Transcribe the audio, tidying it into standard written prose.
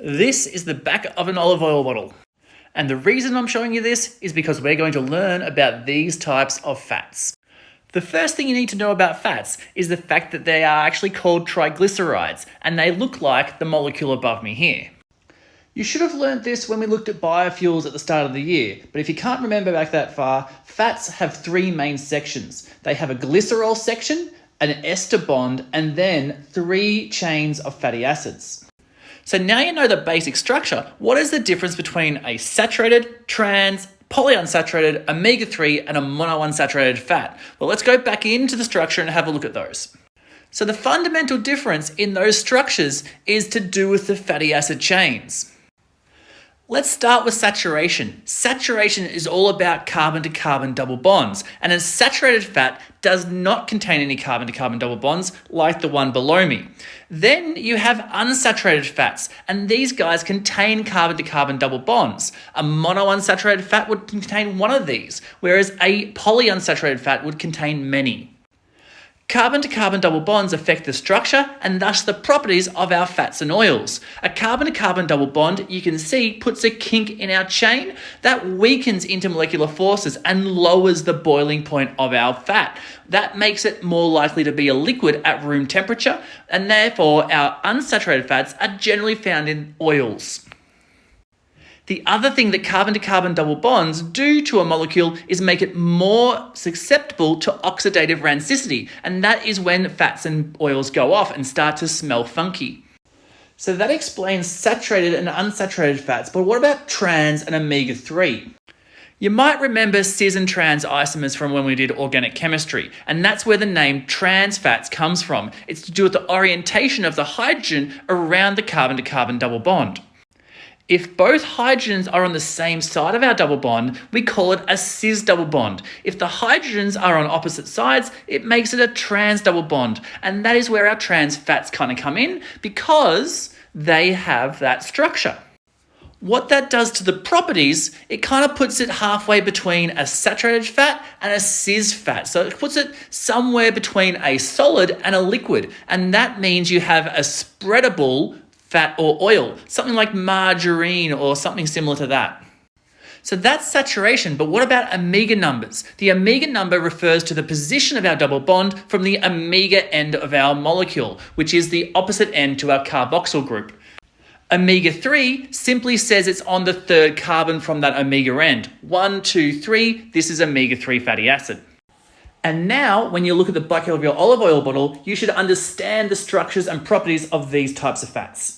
This is the back of an olive oil bottle. And the reason I'm showing you this is because we're going to learn about these types of fats. The first thing you need to know about fats is the fact that they are actually called triglycerides, and they look like the molecule above me here. You should have learned this when we looked at biofuels at the start of the year, but if you can't remember back that far, fats have three main sections. They have a glycerol section, an ester bond, and then three chains of fatty acids. So now you know the basic structure. What is the difference between a saturated, trans, polyunsaturated, omega-3, and a monounsaturated fat? Well, let's go back into the structure and have a look at those. So the fundamental difference in those structures is to do with the fatty acid chains. Let's start with saturation. Saturation is all about carbon-to-carbon double bonds, and a saturated fat does not contain any carbon-to-carbon double bonds like the one below me. Then you have unsaturated fats, and these guys contain carbon-to-carbon double bonds. A monounsaturated fat would contain one of these, whereas a polyunsaturated fat would contain many. Carbon-to-carbon double bonds affect the structure and thus the properties of our fats and oils. A carbon-to-carbon double bond, you can see, puts a kink in our chain that weakens intermolecular forces and lowers the boiling point of our fat. That makes it more likely to be a liquid at room temperature, and therefore our unsaturated fats are generally found in oils. The other thing that carbon-to-carbon double bonds do to a molecule is make it more susceptible to oxidative rancidity, and that is when fats and oils go off and start to smell funky. So that explains saturated and unsaturated fats, but what about trans and omega-3? You might remember cis and trans isomers from when we did organic chemistry, and that's where the name trans fats comes from. It's to do with the orientation of the hydrogen around the carbon-to-carbon double bond. If both hydrogens are on the same side of our double bond, we call it a cis double bond. If the hydrogens are on opposite sides, it makes it a trans double bond. And that is where our trans fats kind of come in because they have that structure. What that does to the properties, it kind of puts it halfway between a saturated fat and a cis fat. So it puts it somewhere between a solid and a liquid. And that means you have a spreadable fat or oil, something like margarine or something similar to that. So that's saturation, but what about omega numbers? The omega number refers to the position of our double bond from the omega end of our molecule, which is the opposite end to our carboxyl group. Omega-3 simply says it's on the third carbon from that omega end. 1, 2, 3, this is omega-3 fatty acid. And now, when you look at the back of your olive oil bottle, you should understand the structures and properties of these types of fats.